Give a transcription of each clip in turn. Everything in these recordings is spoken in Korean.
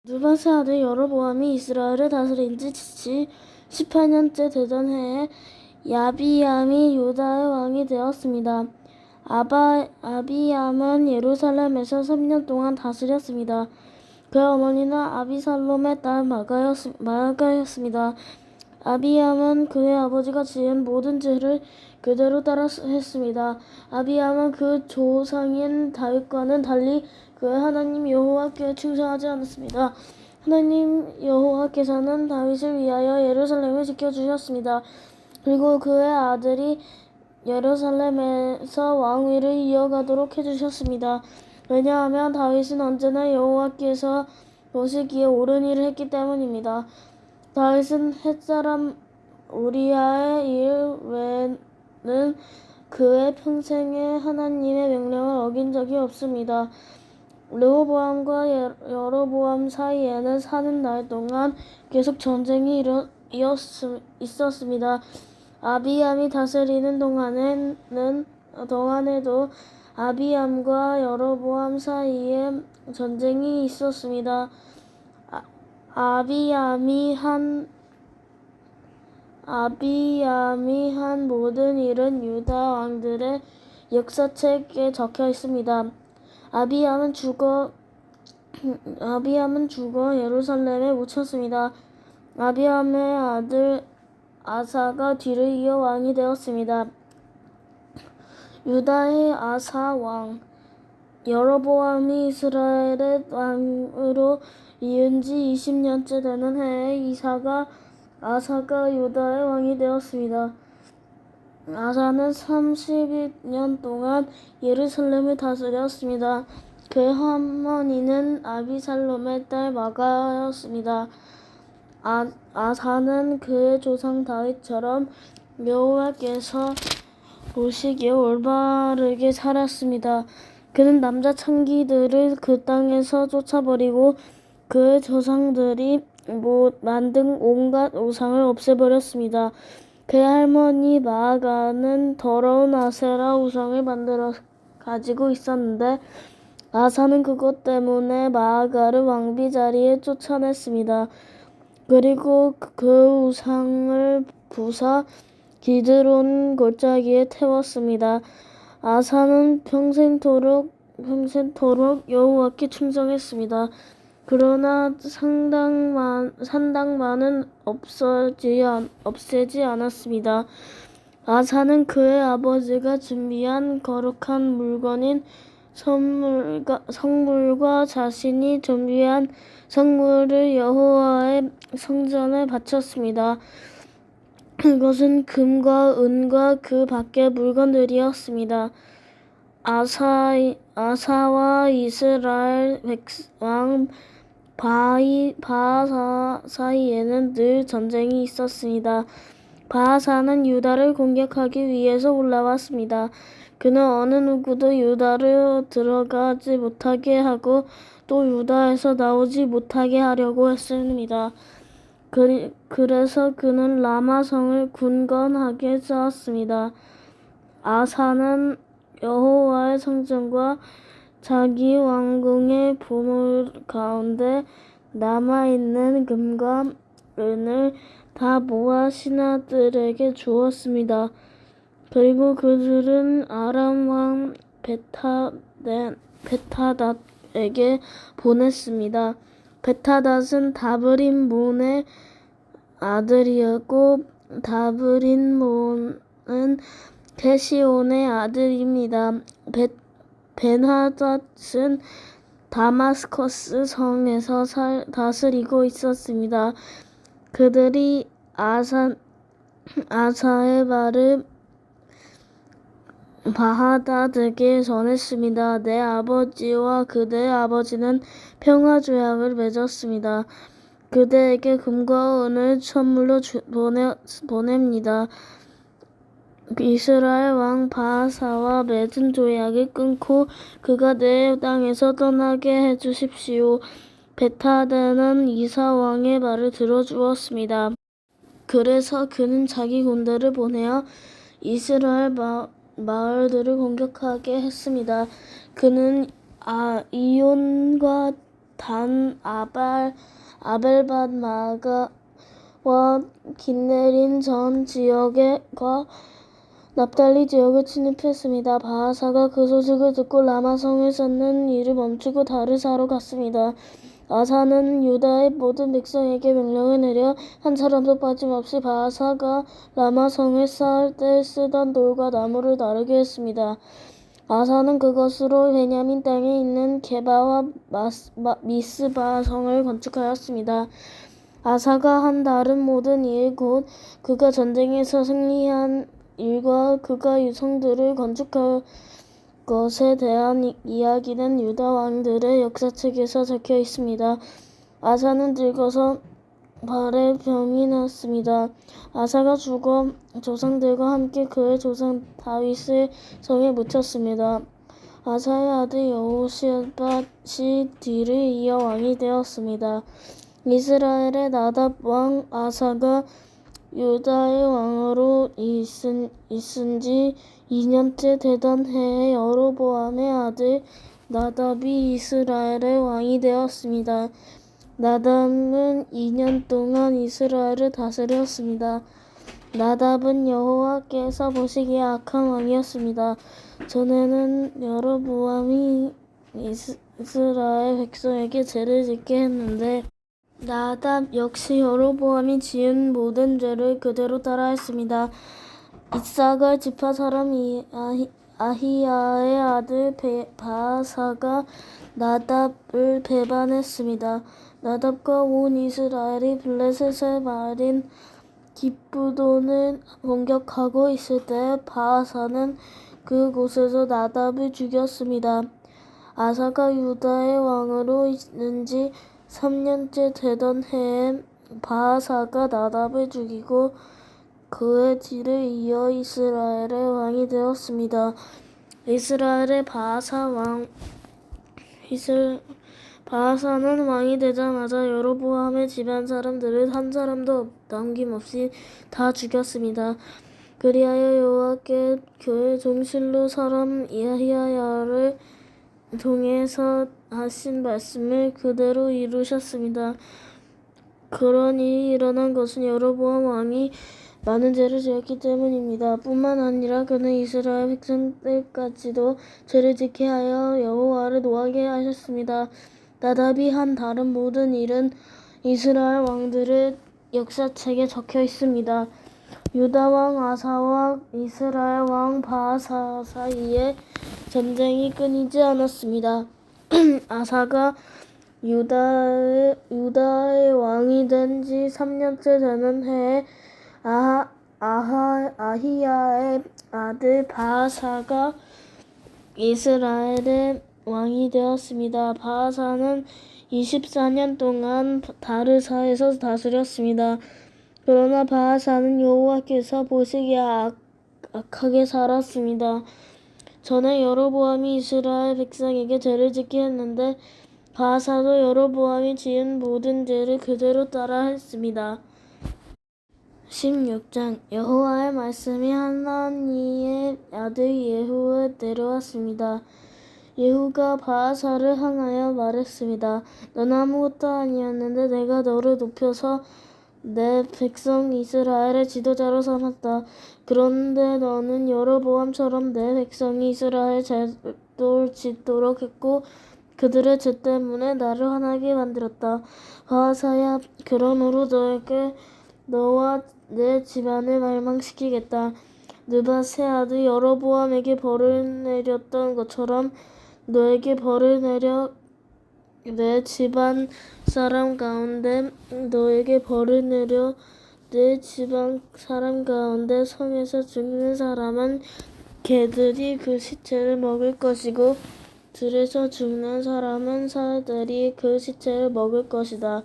느바세 아들 여로보암이 이스라엘을 다스린 지 18년째 되던 해에 야비암이 유다의 왕이 되었습니다. 아비암은 예루살렘에서 3년 동안 다스렸습니다. 그의 어머니는 아비살롬의 딸 마아가였습니다. 아비암은 그의 아버지가 지은 모든 죄를 그대로 따라 했습니다. 아비암은 그 조상인 다윗과는 달리 그의 하나님 여호와께 충성하지 않았습니다. 하나님 여호와께서는 다윗을 위하여 예루살렘을 지켜주셨습니다. 그리고 그의 아들이 예루살렘에서 왕위를 이어가도록 해주셨습니다. 왜냐하면 다윗은 언제나 여호와께서 보시기에 옳은 일을 했기 때문입니다. 다윗은 햇사람 우리아의 일 외에는 그의 평생에 하나님의 명령을 어긴 적이 없습니다. 르호보암과 여로보암 사이에는 사는 날 동안 계속 전쟁이 있었습니다. 아비암이 다스리는 동안에도 아비암과 여로보암 사이에 전쟁이 있었습니다. 아비암이 한 모든 일은 유다 왕들의 역사책에 적혀 있습니다. 아비암은 죽어 예루살렘에 묻혔습니다. 아비암의 아들 아사가 뒤를 이어 왕이 되었습니다. 유다의 아사 왕. 여로보암이 이스라엘의 왕으로 이은 지 20년째 되는 해에 아사가 유다의 왕이 되었습니다. 아사는 32년 동안 예루살렘을 다스렸습니다. 그의 어머니는 아비살롬의 딸 마가였습니다. 아사는 그의 조상 다윗처럼 여호와께서 보시기에 올바르게 살았습니다. 그는 남자 창기들을 그 땅에서 쫓아버리고 그의 조상들이 만든 온갖 우상을 없애버렸습니다. 그의 할머니 마아가는 더러운 아세라 우상을 만들어 가지고 있었는데 아사는 그것 때문에 마아가를 왕비 자리에 쫓아냈습니다. 그리고 그 우상을 부사 기드론 골짜기에 태웠습니다. 아사는 평생토록 여호와께 충성했습니다. 그러나 산당만은 없애지 않았습니다. 아사는 그의 아버지가 준비한 거룩한 물건인 성물과 자신이 준비한 성물을 여호와의 성전에 바쳤습니다. 그것은 금과 은과 그 밖의 물건들이었습니다. 아사와 이스라엘 왕 바하사 사이에는 늘 전쟁이 있었습니다. 바하사는 유다를 공격하기 위해서 올라왔습니다. 그는 어느 누구도 유다를 들어가지 못하게 하고 또 유다에서 나오지 못하게 하려고 했습니다. 그래서 그는 라마성을 굳건하게 쌓았습니다. 아사는 여호와의 성전과 자기 왕궁의 보물 가운데 남아있는 금과 은을 다 모아 신하들에게 주었습니다. 그리고 그들은 아람 왕 베타닷에게 보냈습니다. 베타닷은 다브린몬의 아들이었고 다브린몬은 게시온의 아들입니다. 벤하닷은 다마스커스 성에서 다스리고 있었습니다. 그들이 아사의 말을 바하닷에게 전했습니다. 내 아버지와 그대의 아버지는 평화조약을 맺었습니다. 그대에게 금과 은을 선물로 보냅니다. 이스라엘 왕 바하사와 맺은 조약을 끊고 그가 내 땅에서 떠나게 해주십시오. 베타닷은 이사 왕의 말을 들어주었습니다. 그래서 그는 자기 군대를 보내어 이스라엘 마을들을 공격하게 했습니다. 그는 이온과 단 아벨밭 마가와 긴네림 전 지역과 납달리 지역을 침입했습니다. 바하사가 그 소식을 듣고 라마성을 쌓는 일을 멈추고 다르사로 갔습니다. 아사는 유다의 모든 백성에게 명령을 내려 한 사람도 빠짐없이 바하사가 라마성을 쌓을 때 쓰던 돌과 나무를 나르게 했습니다. 아사는 그것으로 베냐민 땅에 있는 게바와 미스바 성을 건축하였습니다. 아사가 한 다른 모든 일, 곧 그가 전쟁에서 승리한 일과 그가 성들을 건축할 것에 대한 이야기는 유다 왕들의 역사책에서 적혀 있습니다. 아사는 늙어서 발에 병이 났습니다. 아사가 죽어 조상들과 함께 그의 조상 다윗의 성에 묻혔습니다. 아사의 아들 여호시밧이 뒤를 이어 왕이 되었습니다. 이스라엘의 나답 왕 아사가 유다의 왕으로 있은 지 2년째 되던 해에 여로보암의 아들 나답이 이스라엘의 왕이 되었습니다. 나답은 2년 동안 이스라엘을 다스렸습니다. 나답은 여호와께서 보시기에 악한 왕이었습니다. 전에는 여로보암이 이스라엘 백성에게 죄를 짓게 했는데 나답 역시 여로보암이 지은 모든 죄를 그대로 따라했습니다. 이사갈 지파 사람 아히야의 아들 바하사가 나답을 배반했습니다. 나답과 온 이스라엘이 블레셋의 말인 기브돈을 공격하고 있을 때 바하사는 그곳에서 나답을 죽였습니다. 아사가 유다의 왕으로 있는 지 3년째 되던 해에 바하사가 나답을 죽이고 그의 뒤를 이어 이스라엘의 왕이 되었습니다. 이스라엘의 바하사는 왕이 되자마자 여로보암의 집안 사람들을 한 사람도 남김없이 다 죽였습니다. 그리하여 여호와께 그의 종실로 사람 아히야를 통해서 하신 말씀을 그대로 이루셨습니다. 그런 일이 일어난 것은 여로보암 왕이 많은 죄를 지었기 때문입니다. 뿐만 아니라 그는 이스라엘 백성들까지도 죄를 짓게 하여 여호와를 노하게 하셨습니다. 나답이 한 다른 모든 일은 이스라엘 왕들의 역사책에 적혀 있습니다. 유다 왕 아사와 이스라엘 왕 바하사 사이에 전쟁이 끊이지 않았습니다. 아사가 유다의 왕이 된 지 3년째 되는 해에 아히야의 아들 바하사가 이스라엘의 왕이 되었습니다. 바하사는 24년 동안 다르사에서 다스렸습니다. 그러나 바하사는 여호와께서 보시기에 악하게 살았습니다. 전에 여로보암이 이스라엘 백성에게 죄를 짓게 했는데 바하사도 여로보암이 지은 모든 죄를 그대로 따라 했습니다. 16장 여호와의 말씀이 하나니의 아들 예후에 내려왔습니다. 예후가 바하사를 향하여 말했습니다. 너는 아무것도 아니었는데 내가 너를 높여서 내 백성 이스라엘의 지도자로 삼았다. 그런데 너는 여로보암처럼 내 백성이 이스라엘 죄를 짓도록 했고 그들의 죄 때문에 나를 화나게 만들었다. 바하사야, 그러므로 너와 내 집안을 멸망시키겠다. 느밧의 아들 여로보암에게 벌을 내렸던 것처럼 너에게 벌을 내려 내 집안 사람 가운데 너에게 벌을 내려 내 집안 사람 가운데 성에서 죽는 사람은 개들이 그 시체를 먹을 것이고 들에서 죽는 사람은 사자들이 그 시체를 먹을 것이다.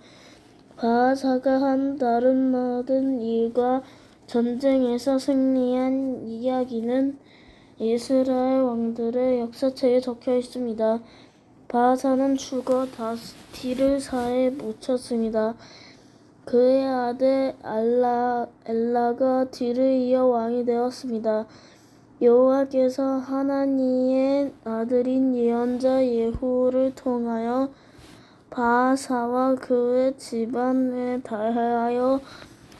바하사가 한 다른 모든 일과 전쟁에서 승리한 이야기는 이스라엘 왕들의 역사책에 적혀 있습니다. 바하사는 죽어 디르사에 묻혔습니다. 그의 아들 엘라가 뒤를 이어 왕이 되었습니다. 여호와께서 하나니의 아들인 예언자 예후를 통하여 바하사와 그의 집안에 대하여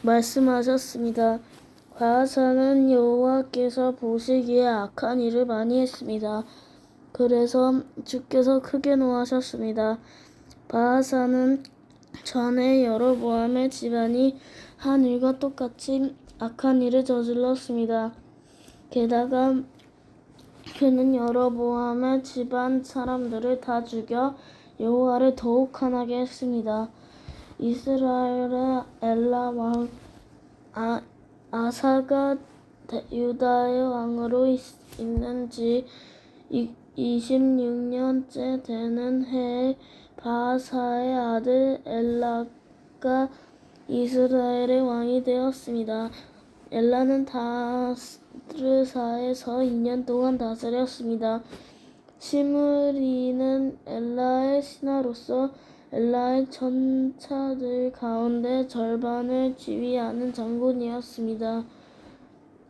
말씀하셨습니다. 바하사는 여호와께서 보시기에 악한 일을 많이 했습니다. 그래서 주께서 크게 노하셨습니다. 바하사는 전에 여로보암의 집안이 한 일과 똑같이 악한 일을 저질렀습니다. 게다가 그는 여로보암의 집안 사람들을 다 죽여 여호와를 더욱 화나게 했습니다. 이스라엘의 엘라 왕 아사가 유다의 왕으로 있는 지 26년째 되는 해에 바하사의 아들 엘라가 이스라엘의 왕이 되었습니다. 엘라는 다르사에서 2년 동안 다스렸습니다. 시므리는 엘라의 신하로서 엘라의 전차들 가운데 절반을 지휘하는 장군이었습니다.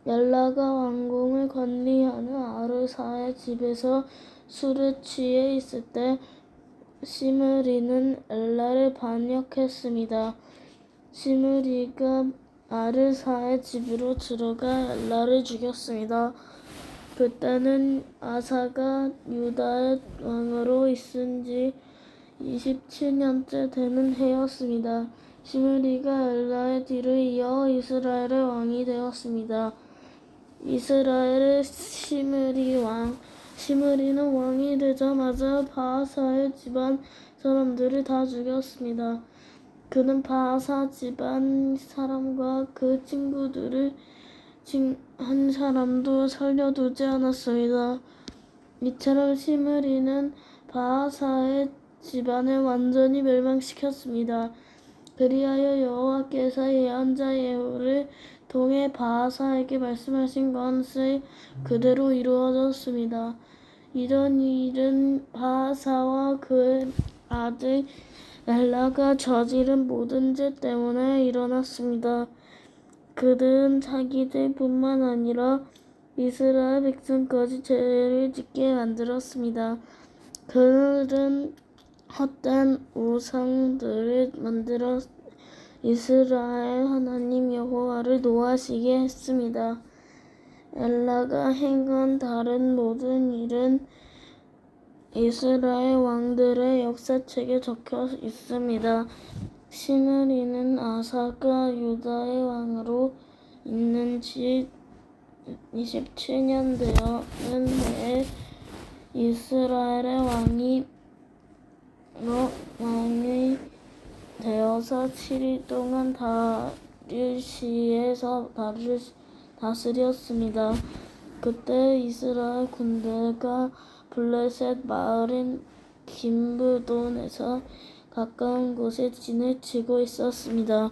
엘라가 왕궁을 관리하는 아르사의 집에서 술에 취해 있을 때 시므리는 엘라를 반역했습니다. 시므리가 아르사의 집으로 들어가 엘라를 죽였습니다. 그때는 아사가 유다의 왕으로 있은 지 27년째 되는 해였습니다. 시므리가 엘라의 뒤를 이어 이스라엘의 왕이 되었습니다. 이스라엘의 시므리는 왕이 되자마자 바하사의 집안 사람들을 다 죽였습니다. 그는 바하사 집안 사람과 그 친구들을 한 사람도 살려두지 않았습니다. 이처럼 시므리는 바하사의 집안을 완전히 멸망시켰습니다. 그리하여 여호와께서 예언자 예후를 통해 바하사에게 말씀하신 것이 그대로 이루어졌습니다. 이런 일은 바하사와 그의 아들 엘라가 저지른 모든 죄 때문에 일어났습니다. 그들은 자기들뿐만 아니라 이스라엘 백성까지 죄를 짓게 만들었습니다. 그들은 헛된 우상들을 만들어 이스라엘 하나님 여호와를 노하시게 했습니다. 엘라가 행한 다른 모든 일은 이스라엘 왕들의 역사책에 적혀 있습니다. 시므리는 아사가 유다의 왕으로 있는 지 27년 되는 해에 이스라엘의 왕이 되어서 7일 동안 다르시에서 다스렸습니다. 그때 이스라엘 군대가 블레셋 마을인 김브돈에서 가까운 곳에 진을 치고 있었습니다.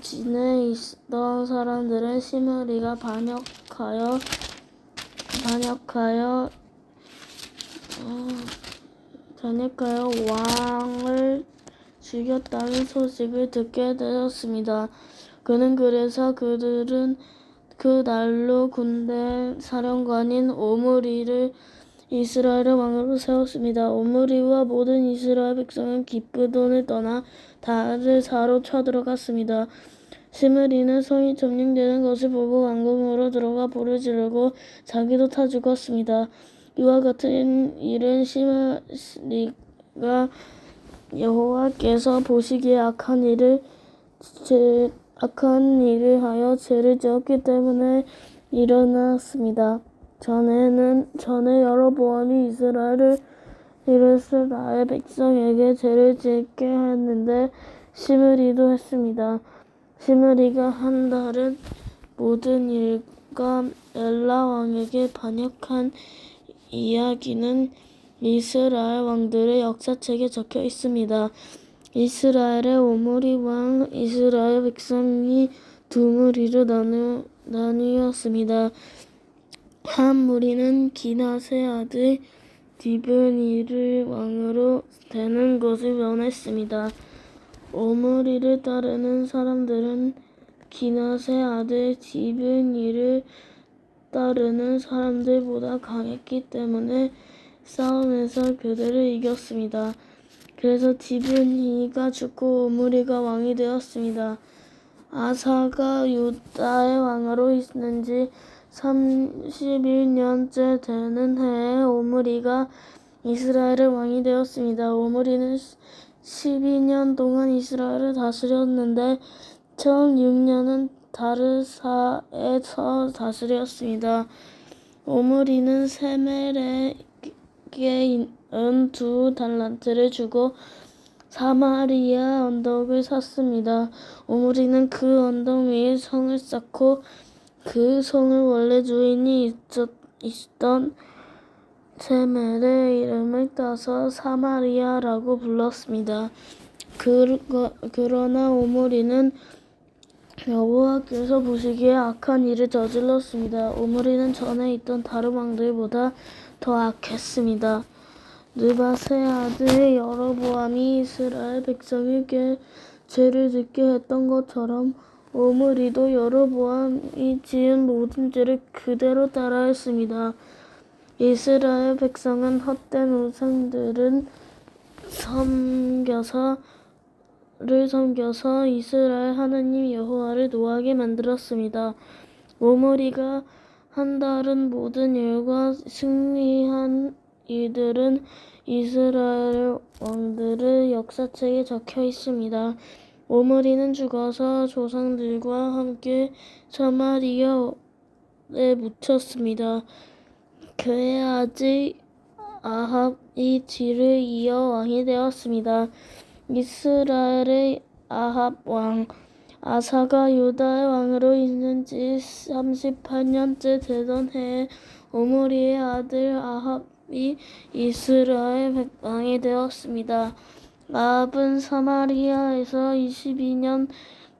진에 있던 사람들은 시므리가 반역하여 왕을 죽였다는 소식을 듣게 되었습니다. 그래서 그들은 그 날로 군대 사령관인 오므리를 이스라엘의 왕으로 세웠습니다. 오므리와 모든 이스라엘 백성은 기브돈을 떠나 다르사로 쳐들어갔습니다. 시므리는 성이 점령되는 것을 보고 왕궁으로 들어가 불을 지르고 자기도 타 죽었습니다. 이와 같은 일은 시므리가 여호와께서 보시기에 악한 일을 하여 죄를 지었기 때문에 일어났습니다. 전에 여로보암이 이스라엘 백성에게 죄를 짓게 했는데 시므리도 했습니다. 시므리가 한 다른 모든 일과 엘라 왕에게 반역한 이야기는 이스라엘 왕들의 역사책에 적혀 있습니다. 이스라엘의 오므리 왕 이스라엘 백성이 두 무리로 나뉘었습니다. 한 무리는 기낫의 아들 디브니를 왕으로 되는 것을 원했습니다. 오므리를 따르는 사람들은 기낫의 아들 디브니를 따르는 사람들보다 강했기 때문에 싸움에서 그들을 이겼습니다. 그래서 디브니가 죽고 오므리가 왕이 되었습니다. 아사가 유다의 왕으로 있는 지 31년째 되는 해에 오므리가 이스라엘의 왕이 되었습니다. 오므리는 12년 동안 이스라엘을 다스렸는데 처음 6년은 다르사에서 다스렸습니다. 오므리는 세멜에게 2달란트를 주고 사마리아 언덕을 샀습니다. 오므리는 그 언덕 위에 성을 쌓고 그 성을 원래 주인이 있던 세멜의 이름을 따서 사마리아라고 불렀습니다. 그러나 오므리는 여호와께서 보시기에 악한 일을 저질렀습니다. 오므리는 전에 있던 다른 왕들보다 더 악했습니다. 느밧의 아들 여로보암이 이스라엘 백성에게 죄를 짓게 했던 것처럼 오므리도 여로보암이 지은 모든 죄를 그대로 따라했습니다. 이스라엘 백성은 헛된 우상들을 섬겨서 이스라엘 하나님 여호와를 노하게 만들었습니다. 오므리가 한 다른 모든 일과 승리한 이들은 이스라엘 왕들의 역사책에 적혀 있습니다. 오므리는 죽어서 조상들과 함께 사마리아에 묻혔습니다. 그의 아들 아합이 뒤를 이어 왕이 되었습니다. 이스라엘의 아합 왕 아사가 유다의 왕으로 있는 지 38년째 되던 해에 오므리의 아들 아합이 이스라엘 왕이 되었습니다. 아합은 사마리아에서 22년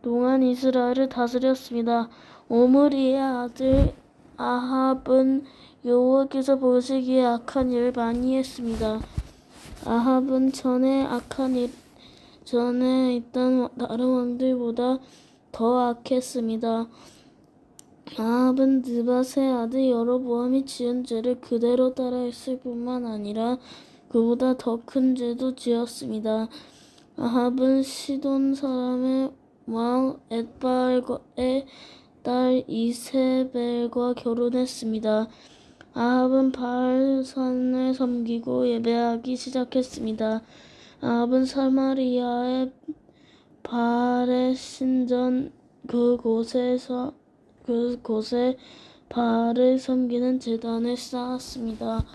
동안 이스라엘을 다스렸습니다. 오므리의 아들 아합은 여호와께서 보시기에 악한 일을 많이 했습니다. 아합은 전에 있던 다른 왕들보다 더 악했습니다. 아합은 느밧의 아들 여로보암이 지은 죄를 그대로 따라했을 뿐만 아니라 그보다 더 큰 죄도 지었습니다. 아합은 시돈 사람의 왕 엣바알의 딸 이세벨과 결혼했습니다. 아합은 바알산을 섬기고 예배하기 시작했습니다. 아합은 사마리아의 바알의 신전 그곳에 바알을 섬기는 제단을 쌓았습니다.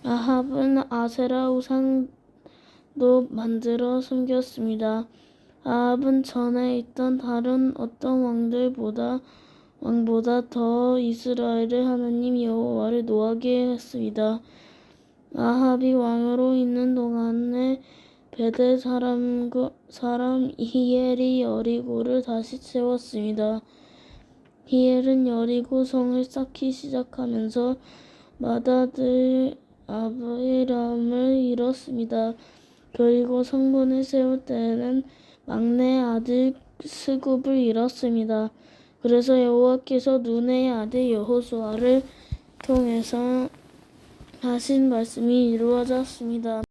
아합은 아세라 우상도 만들어 섬겼습니다. 아합은 전에 있던 다른 어떤 왕보다 더 이스라엘의 하나님 여호와를 노하게 했습니다. 아합이 왕으로 있는 동안에 베델 사람 히엘이 여리고를 다시 세웠습니다. 히엘은 여리고 성을 쌓기 시작하면서 맏아들 아브이람을 잃었습니다. 그리고 성문을 세울 때에는 막내 아들 스굽을 잃었습니다. 그래서 여호와께서 눈의 아들 여호수아를 통해서 하신 말씀이 이루어졌습니다.